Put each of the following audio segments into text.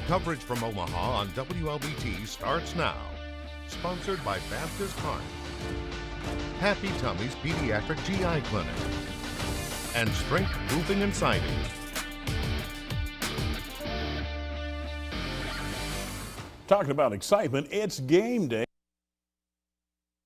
Coverage from Omaha on WLBT starts now. Sponsored by Baptist Heart, Happy Tummy's Pediatric GI Clinic, and Strength Roofing and Siding. Talking about excitement, it's game day.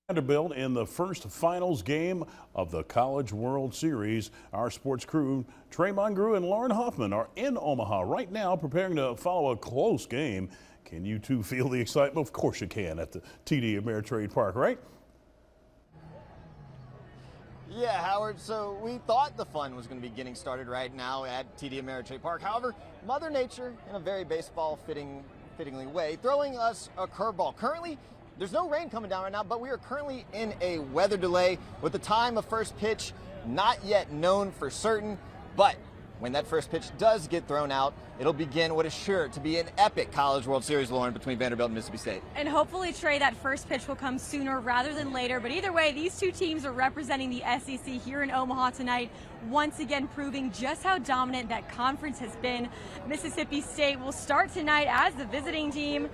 Vanderbilt in the first finals game of the College World Series. Our sports crew, Trey Mungrew and Lauren Hoffman, are in Omaha right now preparing to follow a close game. Can you two feel the excitement? Of course you can at the TD Ameritrade Park, right? Yeah, Howard, so we thought the fun was going to be getting started right now at TD Ameritrade Park. However, Mother Nature, in a very baseball-fittingly way, throwing us a curveball. Currently, there's no rain coming down right now, but we are currently in a weather delay with the time of first pitch not yet known for certain. But when that first pitch does get thrown out, it'll begin what is sure to be an epic College World Series, Lauren, between Vanderbilt and Mississippi State. And hopefully, Trey, that first pitch will come sooner rather than later. But either way, these two teams are representing the SEC here in Omaha tonight, once again proving just how dominant that conference has been. Mississippi State will start tonight as the visiting team,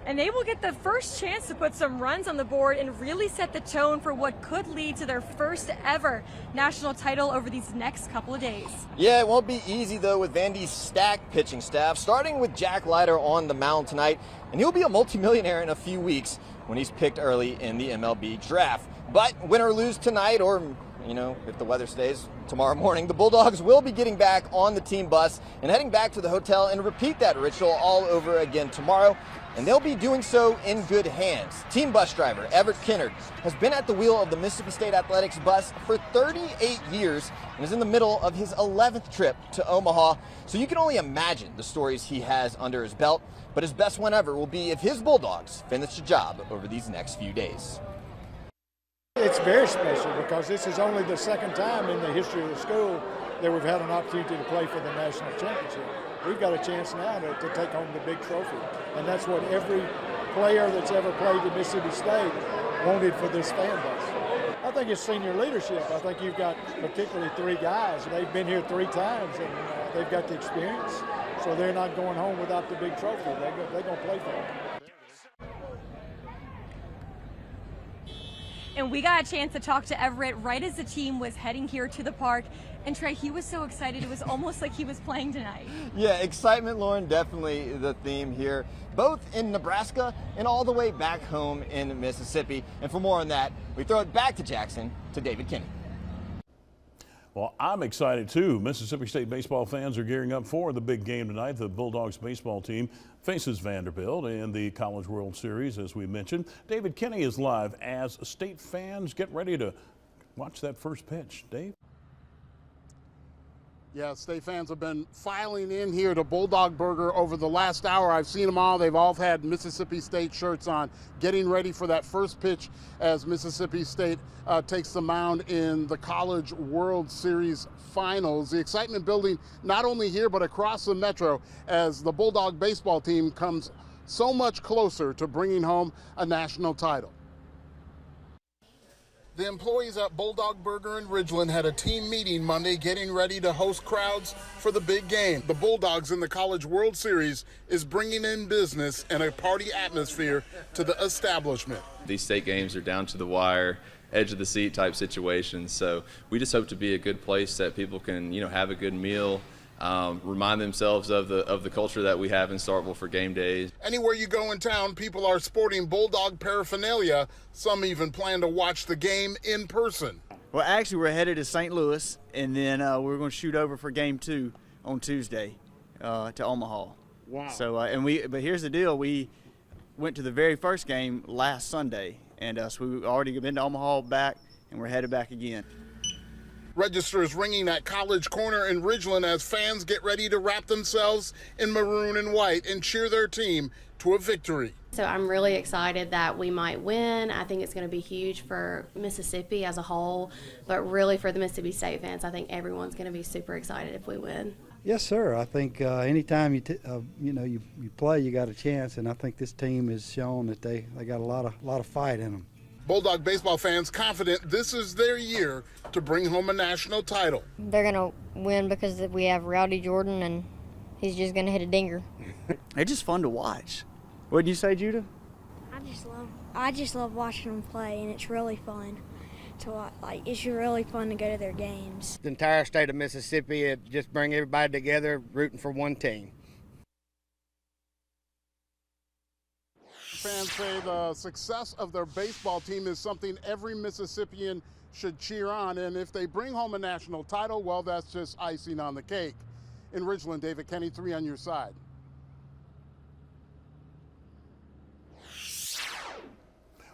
and they will get the first chance to put some runs on the board and really set the tone for what could lead to their first ever national title over these next couple of days. Yeah, it won't be easy, though, with Vandy's stacked pitching staff, starting with Jack Leiter on the mound tonight, and he'll be a multimillionaire in a few weeks when he's picked early in the MLB draft. But win or lose tonight, or, you know, if the weather stays tomorrow morning, the Bulldogs will be getting back on the team bus and heading back to the hotel and repeat that ritual all over again tomorrow. And they'll be doing so in good hands. Team bus driver Everett Kennard has been at the wheel of the Mississippi State Athletics bus for 38 years and is in the middle of his 11th trip to Omaha. So you can only imagine the stories he has under his belt. But his best one ever will be if his Bulldogs finish the job over these next few days. It's very special because this is only the second time in the history of the school that we've had an opportunity to play for the national championship. We've got a chance now to take home the big trophy. And that's what every player that's ever played at Mississippi State wanted for this fan base. I think it's senior leadership. I think you've got particularly three guys. They've been here 3 times, and they've got the experience. So they're not going home without the big trophy. They're going to play for it. And we got a chance to talk to Everett right as the team was heading here to the park. And Trey, he was so excited, it was almost like he was playing tonight. Yeah, excitement, Lauren, definitely the theme here, both in Nebraska and all the way back home in Mississippi. And for more on that, we throw it back to Jackson, to David Kinney. Well, I'm excited too. Mississippi State baseball fans are gearing up for the big game tonight. The Bulldogs baseball team faces Vanderbilt in the College World Series, as we mentioned. David Kinney is live as State fans get ready to watch that first pitch. Dave? Yeah, State fans have been filing in here to Bulldog Burger over the last hour. I've seen them all. They've all had Mississippi State shirts on, getting ready for that first pitch as Mississippi State takes the mound in the College World Series finals. The excitement building not only here but across the metro as the Bulldog baseball team comes so much closer to bringing home a national title. The employees at Bulldog Burger in Ridgeland had a team meeting Monday getting ready to host crowds for the big game. The Bulldogs in the College World Series is bringing in business and a party atmosphere to the establishment. These state games are down to the wire, edge of the seat type situations, so we just hope to be a good place that people can, have a good meal, remind themselves of the culture that we have in Starkville for game days. Anywhere you go in town, people are sporting Bulldog paraphernalia. Some even plan to watch the game in person. Well, actually, we're headed to St. Louis, and then we're going to shoot over for Game 2 on Tuesday to Omaha. Wow. So, but here's the deal: we went to the very first game last Sunday, and so we've already been to Omaha back, and we're headed back again. Register is ringing at College Corner in Ridgeland as fans get ready to wrap themselves in maroon and white and cheer their team to a victory. So I'm really excited that we might win. I think it's going to be huge for Mississippi as a whole, but really for the Mississippi State fans, I think everyone's going to be super excited if we win. Yes, sir. I think anytime you play, you got a chance, and I think this team has shown that they got a lot of fight in them. Bulldog baseball fans confident this is their year to bring home a national title. They're going to win because we have Rowdy Jordan, and he's just going to hit a dinger. It's just fun to watch. Wouldn't you say, Judah? I just love watching them play, and it's really fun to watch. Like, it's really fun to go to their games. The entire state of Mississippi, it just bring everybody together rooting for one team. Fans say the success of their baseball team is something every Mississippian should cheer on, and if they bring home a national title, well, that's just icing on the cake. In Ridgeland, David Kenny, 3 on your side.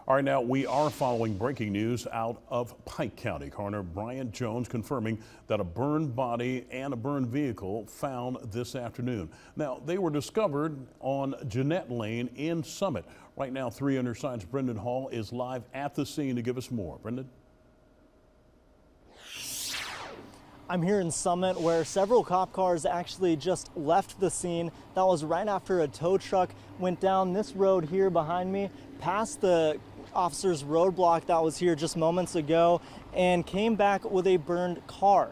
All right, now we are following breaking news out of Pike County. Coroner Brian Jones confirming that a burned body and a burned vehicle found this afternoon. Now, they were discovered on Jeanette Lane in Summit. Right now, 3 on your side's Brendan Hall is live at the scene to give us more. Brendan? I'm here in Summit where several cop cars actually just left the scene. That was right after a tow truck went down this road here behind me, past the officer's roadblock that was here just moments ago, and came back with a burned car.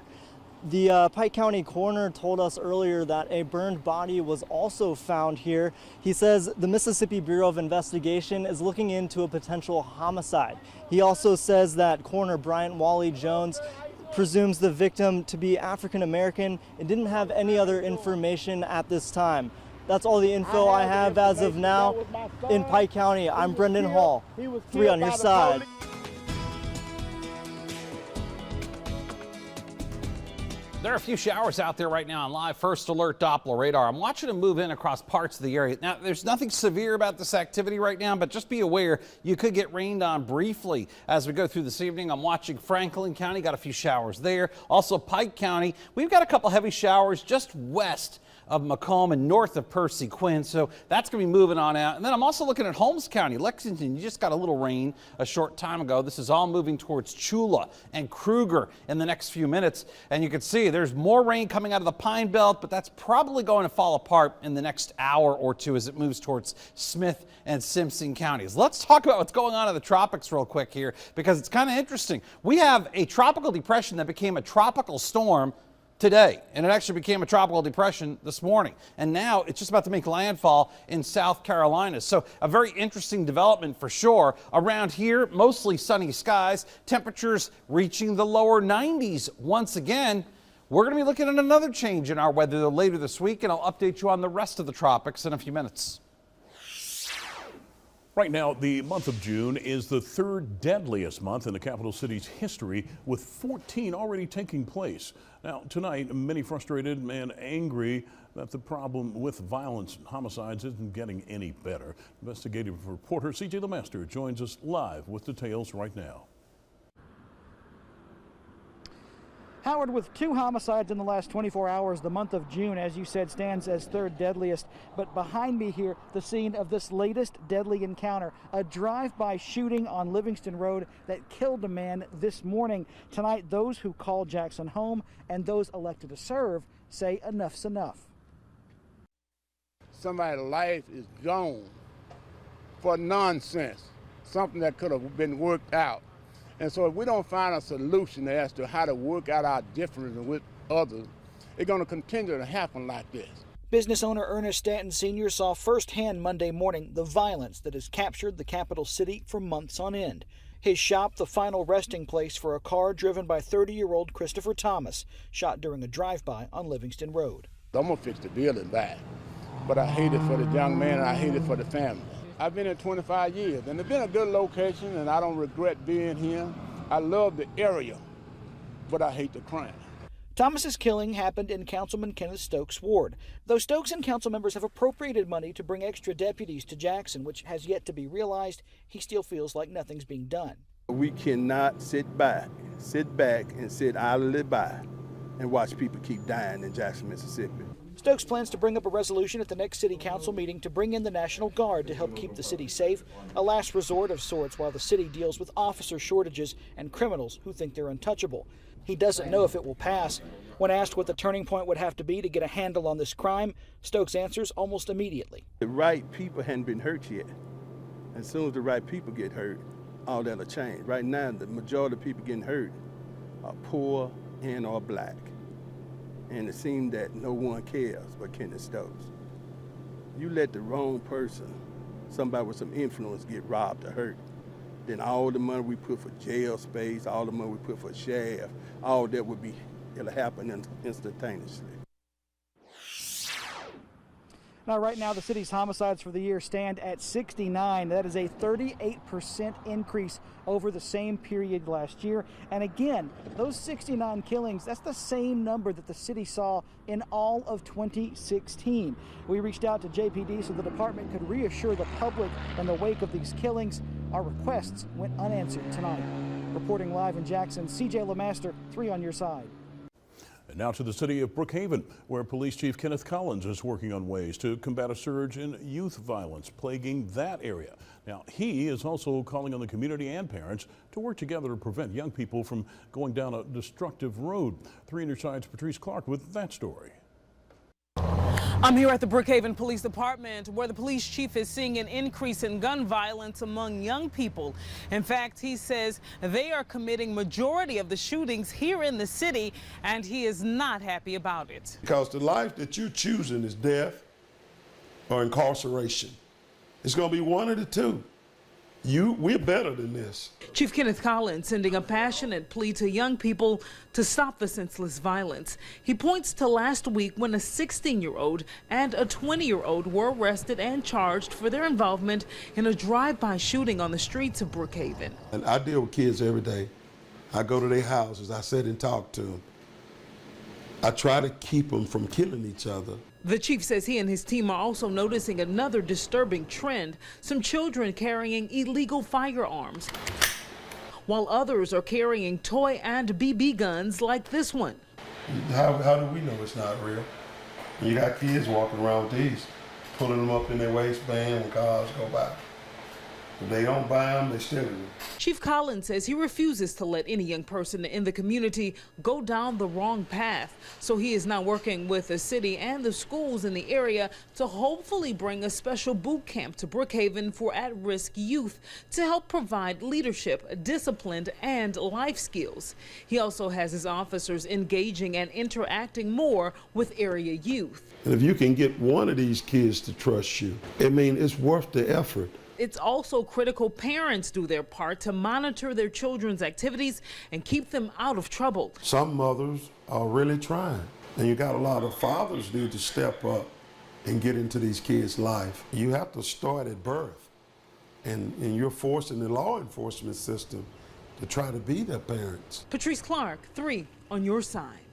The Pike County coroner told us earlier that a burned body was also found here. He says the Mississippi Bureau of Investigation is looking into a potential homicide. He also says that Coroner Bryant Wally Jones presumes the victim to be African American and didn't have any other information at this time. That's all the info I have as of now in Pike County. I'm Brendan Hall, 3 on your side. There are a few showers out there right now on live First Alert Doppler radar. I'm watching them move in across parts of the area. Now, there's nothing severe about this activity right now, but just be aware you could get rained on briefly as we go through this evening. I'm watching Franklin County, got a few showers there. Also Pike County, we've got a couple heavy showers just west of Macomb and north of Percy Quinn, so that's going to be moving on out. And then I'm also looking at Holmes County, Lexington. You just got a little rain a short time ago. This is all moving towards Chula and Kruger in the next few minutes. And you can see there's more rain coming out of the Pine Belt, but that's probably going to fall apart in the next hour or two as it moves towards Smith and Simpson counties. Let's talk about what's going on in the tropics real quick here, because it's kind of interesting. We have a tropical depression that became a tropical storm today, and it actually became a tropical depression this morning, and now it's just about to make landfall in South Carolina. So a very interesting development for sure. Around here, mostly sunny skies, temperatures reaching the lower 90s once again. We're going to be looking at another change in our weather later this week, and I'll update you on the rest of the tropics in a few minutes. Right now, the month of June is the 3rd deadliest month in the capital city's history, with 14 already taking place. Now, tonight, many frustrated and angry that the problem with violence and homicides isn't getting any better. Investigative reporter CJ LeMaster joins us live with details right now. Howard, with 2 homicides in the last 24 hours, the month of June, as you said, stands as 3rd deadliest. But behind me here, the scene of this latest deadly encounter, a drive-by shooting on Livingston Road that killed a man this morning. Tonight, those who call Jackson home and those elected to serve say enough's enough. Somebody's life is gone for nonsense, something that could have been worked out. And so if we don't find a solution as to how to work out our differences with others, it's going to continue to happen like this. Business owner Ernest Stanton Sr. saw firsthand Monday morning the violence that has captured the capital city for months on end. His shop, the final resting place for a car driven by 30-year-old Christopher Thomas, shot during a drive-by on Livingston Road. I'm going to fix the building back, but I hate it for the young man and I hate it for the family. I've been here 25 years, and it's been a good location, and I don't regret being here. I love the area, but I hate the crime. Thomas's killing happened in Councilman Kenneth Stokes' ward. Though Stokes and council members have appropriated money to bring extra deputies to Jackson, which has yet to be realized, he still feels like nothing's being done. We cannot sit back and sit idly by and watch people keep dying in Jackson, Mississippi. Stokes plans to bring up a resolution at the next city council meeting to bring in the National Guard to help keep the city safe, a last resort of sorts while the city deals with officer shortages and criminals who think they're untouchable. He doesn't know if it will pass. When asked what the turning point would have to be to get a handle on this crime, Stokes answers almost immediately. The right people hadn't been hurt yet. As soon as the right people get hurt, all that'll change. Right now, the majority of people getting hurt are poor and or black. and it seemed that no one cares but Kenneth Stokes. You let the wrong person, somebody with some influence, get robbed or hurt, then all the money we put for jail space, all the money we put for shaft, all that it'll happen instantaneously. Now, right now, the city's homicides for the year stand at 69. That is a 38% increase over the same period last year. And again, those 69 killings, that's the same number that the city saw in all of 2016. We reached out to JPD so the department could reassure the public in the wake of these killings. Our requests went unanswered tonight. Reporting live in Jackson, CJ LeMaster, 3 on your side. And now to the city of Brookhaven, where Police Chief Kenneth Collins is working on ways to combat a surge in youth violence plaguing that area. Now, he is also calling on the community and parents to work together to prevent young people from going down a destructive road. 3 on your side's Patrice Clark with that story. I'm here at the Brookhaven Police Department, where the police chief is seeing an increase in gun violence among young people. In fact, he says they are committing majority of the shootings here in the city, and he is not happy about it. Because the life that you're choosing is death or incarceration. It's going to be one of the two. We're better than this. Chief Kenneth Collins sending a passionate plea to young people to stop the senseless violence. He points to last week when a 16-year-old and a 20-year-old were arrested and charged for their involvement in a drive-by shooting on the streets of Brookhaven. And I deal with kids every day. I go to their houses. I sit and talk to them. I try to keep them from killing each other. The chief says he and his team are also noticing another disturbing trend, some children carrying illegal firearms, while others are carrying toy and BB guns like this one. How do we know it's not real? You got kids walking around with these, pulling them up in their waistband when cars go by. If they don't buy them, they steal them. Chief Collins says he refuses to let any young person in the community go down the wrong path. So he is now working with the city and the schools in the area to hopefully bring a special boot camp to Brookhaven for at-risk youth to help provide leadership, discipline, and life skills. He also has his officers engaging and interacting more with area youth. And if you can get one of these kids to trust you, it's worth the effort. It's also critical parents do their part to monitor their children's activities and keep them out of trouble. Some mothers are really trying, and you got a lot of fathers need to step up and get into these kids' life. You have to start at birth, and you're forcing the law enforcement system to try to be their parents. Patrice Clark, 3 on your side.